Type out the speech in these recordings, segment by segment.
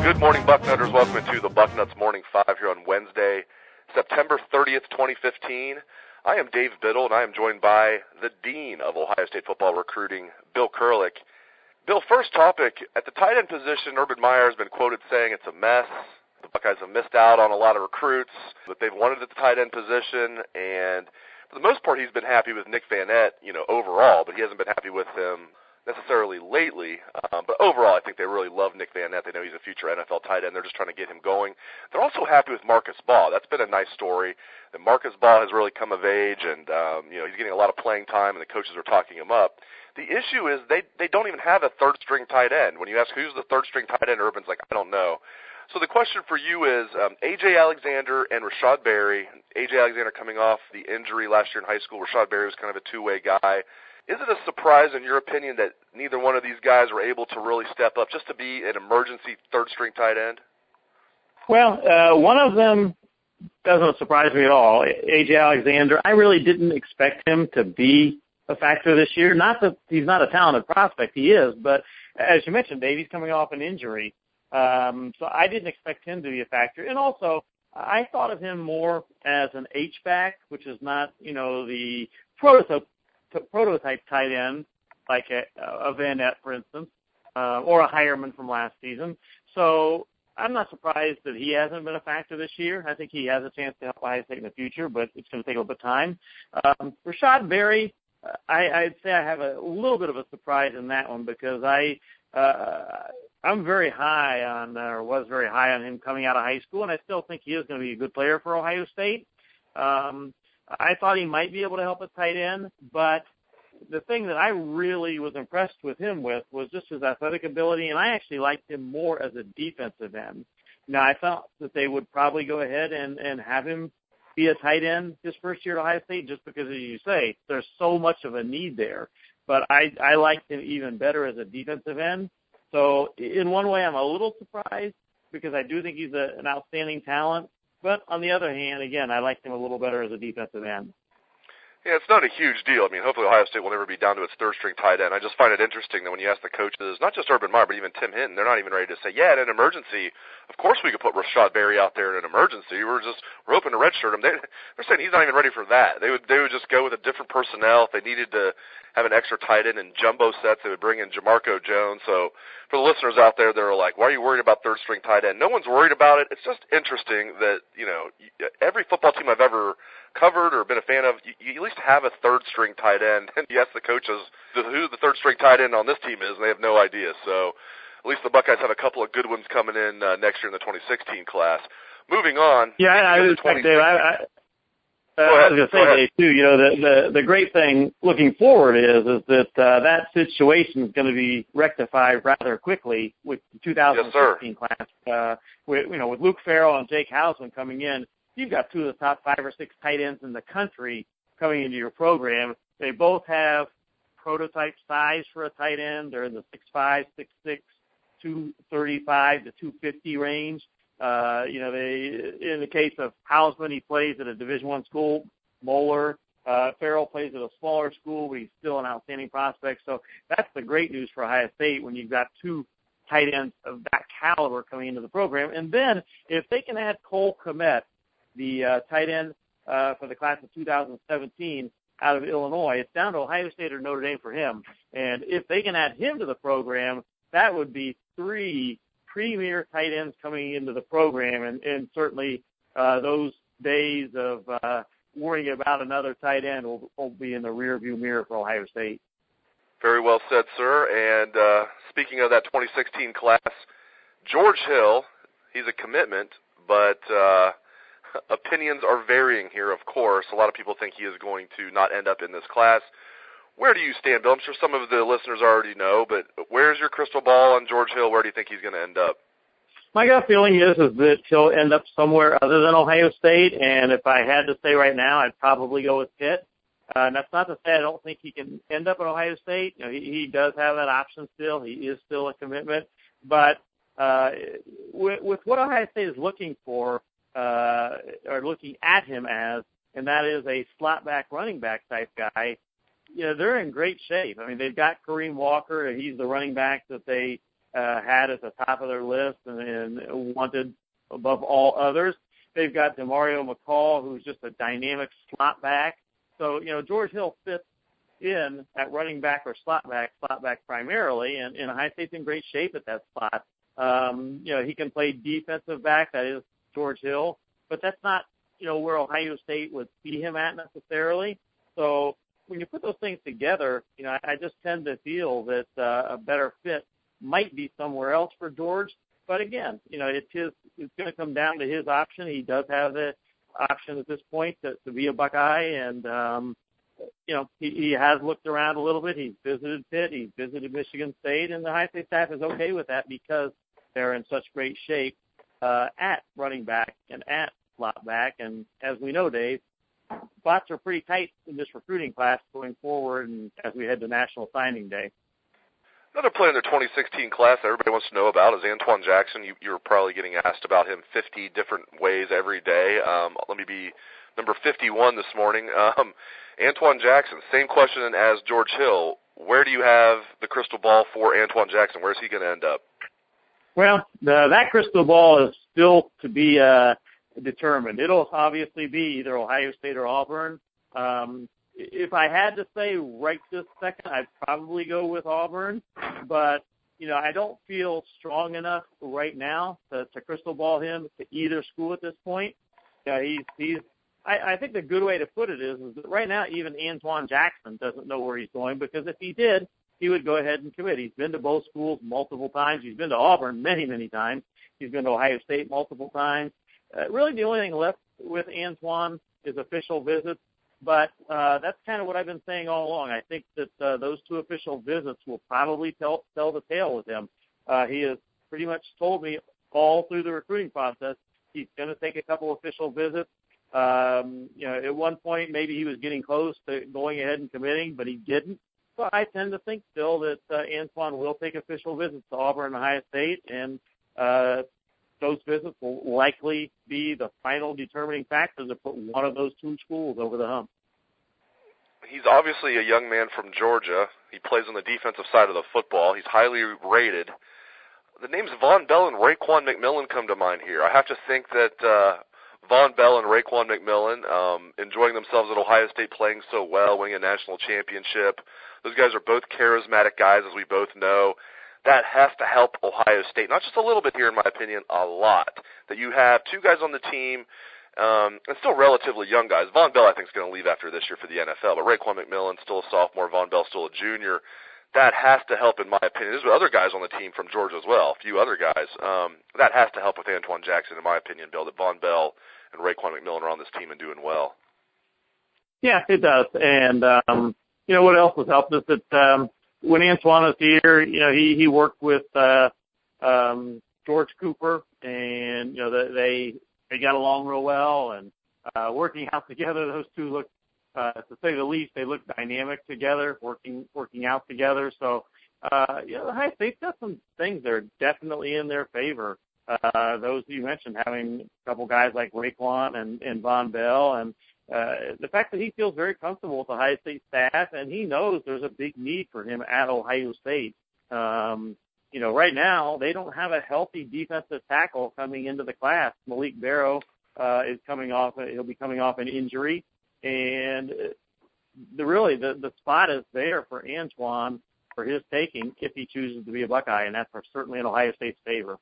Good morning, Bucknutters. Welcome to the Bucknuts Morning 5 here on Wednesday, September 30th, 2015. I am Dave Biddle, and I am joined by the Dean of Ohio State football recruiting, Bill Kurelic. Bill, first topic, at the tight end position, Urban Meyer has been quoted saying it's a mess. The Buckeyes have missed out on a lot of recruits that they've wanted at the tight end position, and for the most part, he's been happy with Nick Van Nett, overall, but he hasn't been happy with him necessarily lately, but overall I think they really love Nick Van Nett. They know he's a future NFL tight end. They're just trying to get him going. They're also happy with Marcus Baugh. That's been a nice story, that Marcus Baugh has really come of age, and he's getting a lot of playing time, and the coaches are talking him up. The issue is they don't even have a third-string tight end. When you ask who's the third-string tight end, Urban's like, I don't know. So the question for you is A.J. Alexander and Rashad Berry. A.J. Alexander coming off the injury last year in high school. Rashad Berry was kind of a two-way guy. Is it a surprise, in your opinion, that neither one of these guys were able to really step up just to be an emergency third-string tight end? Well, one of them doesn't surprise me at all. A.J. Alexander, I really didn't expect him to be a factor this year. Not that he's not a talented prospect, he is, but as you mentioned, Dave, he's coming off an injury. So I didn't expect him to be a factor. And also, I thought of him more as an H-back, which is not, the prototype tight end, like a Van Nett, for instance, or a Hireman from last season. So I'm not surprised that he hasn't been a factor this year. I think he has a chance to help Ohio State in the future, but it's going to take a little bit of time. Rashad Berry, I'd say I have a little bit of a surprise in that one because I'm very high on, or was very high on him coming out of high school, and I still think he is going to be a good player for Ohio State. I thought he might be able to help at tight end, but the thing that I really was impressed with him with was just his athletic ability, and I actually liked him more as a defensive end. Now, I thought that they would probably go ahead and have him be a tight end his first year at Ohio State just because, as you say, there's so much of a need there. But I liked him even better as a defensive end. So in one way, I'm a little surprised because I do think he's an outstanding talent. But on the other hand, again, I liked him a little better as a defensive end. Yeah, it's not a huge deal. I mean, hopefully Ohio State will never be down to its third-string tight end. I just find it interesting that when you ask the coaches, not just Urban Meyer, but even Tim Hinton, they're not even ready to say, yeah, in an emergency, of course we could put Rashad Berry out there in an emergency. We're hoping to redshirt him. They're saying he's not even ready for that. They would just go with a different personnel. If they needed to have an extra tight end in jumbo sets, they would bring in Jamarco Jones. So for the listeners out there, they're like, why are you worried about third-string tight end? No one's worried about it. It's just interesting that, every football team I've ever covered or been a fan of, you at least have a third-string tight end. And you ask the coaches who the third-string tight end on this team is, and they have no idea. So at least the Buckeyes have a couple of good ones coming in next year in the 2016 class. Moving on. Yeah, I was going to say, Dave, too, the great thing looking forward is that that situation is going to be rectified rather quickly with the 2016 class. With Luke Farrell and Jake Hausman coming in, you've got two of the top 5 or 6 tight ends in the country coming into your program. They both have prototype size for a tight end. They're in the 6'5", 6'6", 235 to 250 range. In the case of Hausman, he plays at a Division I school. Moeller, Farrell plays at a smaller school, but he's still an outstanding prospect. So that's the great news for Ohio State when you've got two tight ends of that caliber coming into the program. And then if they can add Cole Kmet, the tight end for the class of 2017 out of Illinois, it's down to Ohio State or Notre Dame for him. And if they can add him to the program, that would be 3 premier tight ends coming into the program, and certainly those days of worrying about another tight end will be in the rearview mirror for Ohio State. Very well said, sir. And speaking of that 2016 class, George Hill, he's a commitment, but opinions are varying here, of course. A lot of people think he is going to not end up in this class. Where do you stand, Bill? I'm sure some of the listeners already know, but where's your crystal ball on George Hill? Where do you think he's going to end up? My gut feeling is that he'll end up somewhere other than Ohio State, and if I had to say right now, I'd probably go with Pitt. And that's not to say I don't think he can end up at Ohio State. He does have that option still. He is still a commitment. But with what Ohio State is looking for, or looking at him as, and that is a slot back, running back type guy, they're in great shape. I mean, they've got Kareem Walker. He's the running back that they had at the top of their list and wanted above all others. They've got DeMario McCall, who's just a dynamic slot back. So, George Hill fits in at running back or slot back primarily, and Ohio State's in great shape at that spot. He can play defensive back, that is George Hill, but that's not, where Ohio State would see him at necessarily. So when you put those things together, I just tend to feel that a better fit might be somewhere else for George. But again, it's going to come down to his option. He does have the option at this point to be a Buckeye, and he has looked around a little bit. He's visited Pitt, he's visited Michigan State, and the Ohio State staff is okay with that because they're in such great shape at running back and at slot back. And as we know, Dave, spots are pretty tight in this recruiting class going forward, and as we head to National Signing Day. Another player in their 2016 class that everybody wants to know about is Antwuan Jackson. You're probably getting asked about him 50 different ways every day. Let me be number 51 this morning. Antwuan Jackson, same question as George Hill. Where do you have the crystal ball for Antwuan Jackson? Where is he going to end up? Well, that crystal ball is still to be determined. It'll obviously be either Ohio State or Auburn. If I had to say right this second, I'd probably go with Auburn. But, I don't feel strong enough right now to crystal ball him to either school at this point. I think the good way to put it is that right now even Antwuan Jackson doesn't know where he's going, because if he did, he would go ahead and commit. He's been to both schools multiple times. He's been to Auburn many, many times. He's been to Ohio State multiple times. Really the only thing left with Antwuan is official visits, but that's kind of what I've been saying all along. I think that those two official visits will probably tell the tale with him. He has pretty much told me all through the recruiting process he's going to take a couple official visits. At one point maybe he was getting close to going ahead and committing, but he didn't. So I tend to think still that Antwuan will take official visits to Auburn and Ohio State, and those visits will likely be the final determining factor to put one of those two schools over the hump. He's obviously a young man from Georgia. He plays on the defensive side of the football. He's highly rated. The names Von Bell and Raekwon McMillan come to mind here. I have to think that Von Bell and Raekwon McMillan, enjoying themselves at Ohio State, playing so well, winning a national championship. Those guys are both charismatic guys, as we both know. That has to help Ohio State, not just a little bit here, in my opinion, a lot. That you have two guys on the team, and still relatively young guys. Von Bell, I think, is going to leave after this year for the NFL, but Raekwon McMillan, still a sophomore, Von Bell, still a junior. That has to help, in my opinion. There's other guys on the team from Georgia as well, a few other guys. That has to help with Antwuan Jackson, in my opinion, Bill, that Von Bell and Raekwon McMillan are on this team and doing well. Yeah, it does. And, what else has helped is that when Antwuan was here, he worked with George Cooper, and, they got along real well, and working out together, those two look, to say the least, they look dynamic together, working out together. So, Ohio State's got some things that are definitely in their favor. Those you mentioned, having a couple guys like Raekwon and Von Bell, and the fact that he feels very comfortable with the Ohio State staff, and he knows there's a big need for him at Ohio State. Right now they don't have a healthy defensive tackle coming into the class. Malik Barrow is coming off; he'll be coming off an injury, and the spot is there for Antwuan for his taking if he chooses to be a Buckeye, and that's certainly in Ohio State's favor.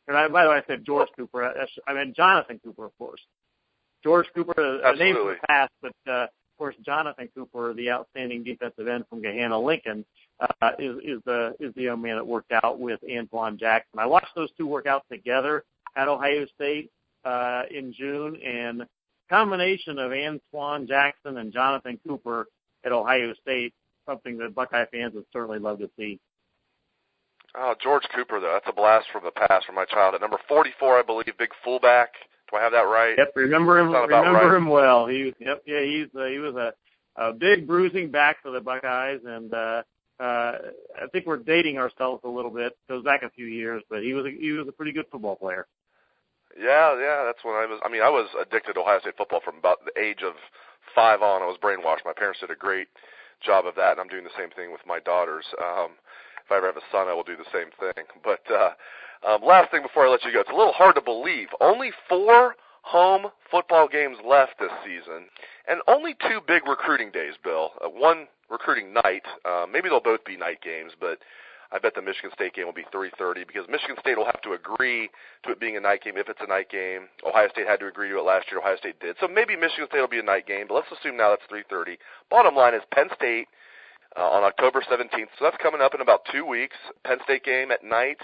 And by the way, I said George Cooper. I meant Jonathan Cooper, of course. George Cooper, a name from the past, but of course Jonathan Cooper, the outstanding defensive end from Gahanna-Lincoln, is the young man that worked out with Antwuan Jackson. I watched those two work out together at Ohio State in June, and the combination of Antwuan Jackson and Jonathan Cooper at Ohio State, something that Buckeye fans would certainly love to see. Oh, George Cooper, though. That's a blast from the past from my childhood. Number 44, I believe, big fullback. Do I have that right? Yep, remember him well. He was a big bruising back for the Buckeyes, and I think we're dating ourselves a little bit. Goes back a few years, but he was a pretty good football player. Yeah, that's when I was addicted to Ohio State football from about the age of 5 on. I was brainwashed. My parents did a great job of that, and I'm doing the same thing with my daughters. If I ever have a son, I will do the same thing. But last thing before I let you go, it's a little hard to believe. Only 4 home football games left this season, and only 2 big recruiting days, Bill. One recruiting night. Maybe they'll both be night games, but I bet the Michigan State game will be 3:30 because Michigan State will have to agree to it being a night game if it's a night game. Ohio State had to agree to it last year. Ohio State did. So maybe Michigan State will be a night game, but let's assume now that's 3:30. Bottom line is Penn State on October 17th. So that's coming up in about 2 weeks. Penn State game at night,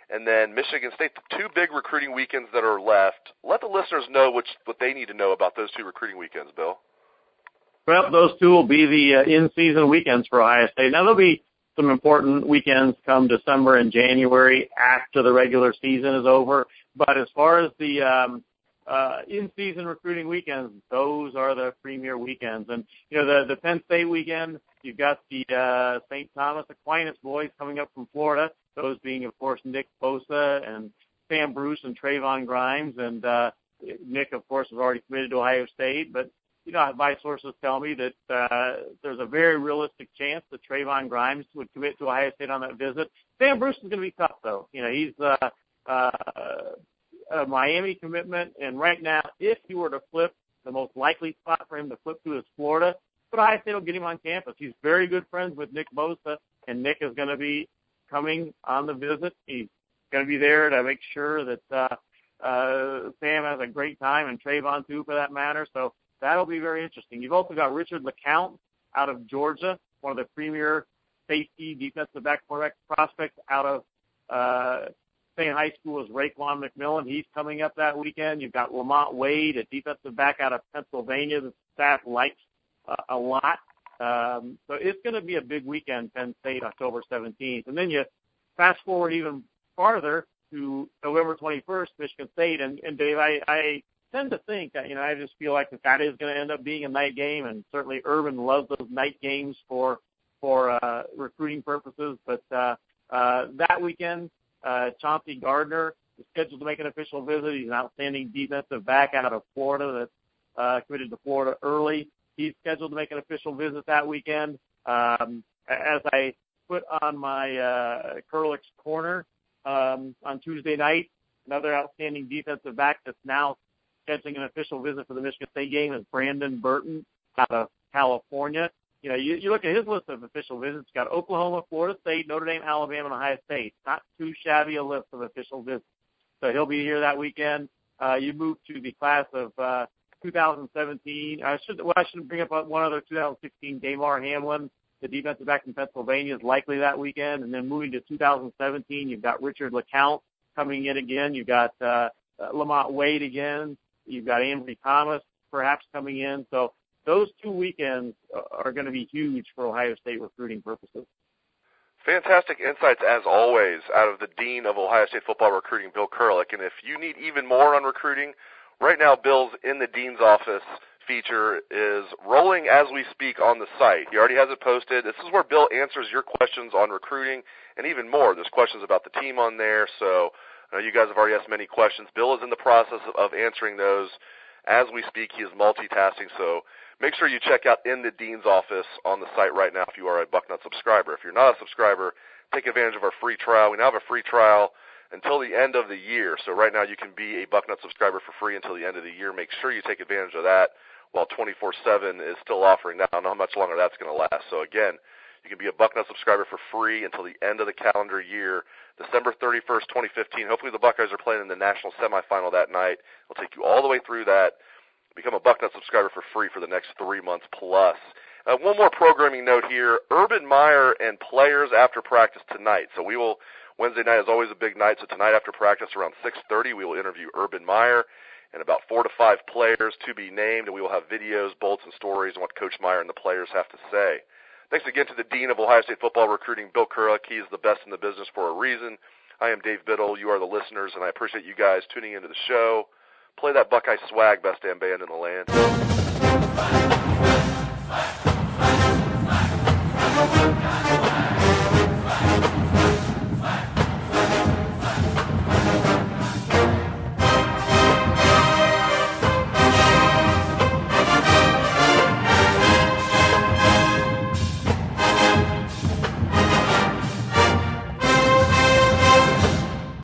and then Michigan State, the 2 big recruiting weekends that are left. Let the listeners know what they need to know about those 2 recruiting weekends, Bill. Well, those 2 will be the in-season weekends for Ohio State. Now, there'll be some important weekends come December and January after the regular season is over. But as far as the in-season recruiting weekends, those are the premier weekends. And, the Penn State weekend, you've got the St. Thomas Aquinas boys coming up from Florida, those being, of course, Nick Bosa and Sam Bruce and Trayvon Grimes. And Nick, of course, is already committed to Ohio State. But, my sources tell me that there's a very realistic chance that Trayvon Grimes would commit to Ohio State on that visit. Sam Bruce is going to be tough, though. He's a Miami commitment, and right now, if he were to flip, the most likely spot for him to flip to is Florida. But Ohio State will get him on campus. He's very good friends with Nick Bosa, and Nick is going to be coming on the visit. He's going to be there to make sure that Sam has a great time, and Trayvon, too, for that matter. So that'll be very interesting. You've also got Richard LeCounte out of Georgia, one of the premier safety defensive back quarterback prospects out of same high school as Raekwon McMillan. He's coming up that weekend. You've got Lamont Wade, a defensive back out of Pennsylvania that the staff likes a lot. So it's going to be a big weekend, Penn State, October 17th. And then you fast forward even farther to November 21st, Michigan State. And Dave, I tend to think that, I just feel like that is going to end up being a night game, and certainly Urban loves those night games for recruiting purposes. But that weekend, Chauncey Gardner is scheduled to make an official visit. He's an outstanding defensive back out of Florida that's committed to Florida early. He's scheduled to make an official visit that weekend. As I put on my Kurelic's Corner on Tuesday night, another outstanding defensive back that's now scheduling an official visit for the Michigan State game is Brandon Burton out of California. You look at his list of official visits. Got Oklahoma, Florida State, Notre Dame, Alabama, and Ohio State. Not too shabby a list of official visits. So he'll be here that weekend. You move to the class of 2017. I should bring up one other 2016. Damar Hamlin, the defensive back from Pennsylvania, is likely that weekend. And then moving to 2017, you've got Richard LeCounte coming in again. You've got Lamont Wade again. You've got Ambry Thomas perhaps coming in. So those 2 weekends are going to be huge for Ohio State recruiting purposes. Fantastic insights, as always, out of the Dean of Ohio State football recruiting, Bill Kurelic. And if you need even more on recruiting, right now Bill's In the Dean's Office feature is rolling as we speak on the site. He already has it posted. This is where Bill answers your questions on recruiting and even more. There's questions about the team on there, so you guys have already asked many questions. Bill is in the process of answering those as we speak. He is multitasking, so make sure you check out In the Dean's Office on the site right now if you are a Bucknuts subscriber. If you're not a subscriber, take advantage of our free trial. We now have a free trial until the end of the year. So right now you can be a Bucknuts subscriber for free until the end of the year. Make sure you take advantage of that while 24/7 is still offering that. I don't know how much longer that's going to last. So again, you can be a Bucknuts subscriber for free until the end of the calendar year, December 31st, 2015. Hopefully the Buckeyes are playing in the national semifinal that night. We'll take you all the way through that. Become a Bucknuts subscriber for free for the next 3 months plus. One more programming note here. Urban Meyer and players after practice tonight. So Wednesday night is always a big night, so tonight after practice around 6:30 we will interview Urban Meyer and about 4 to 5 players to be named, and we will have videos, bullets, and stories on what Coach Meyer and the players have to say. Thanks again to the Dean of Ohio State football recruiting, Bill Kurelic. He is the best in the business for a reason. I am Dave Biddle. You are the listeners, and I appreciate you guys tuning into the show. Play that Buckeye swag, best damn band in the land.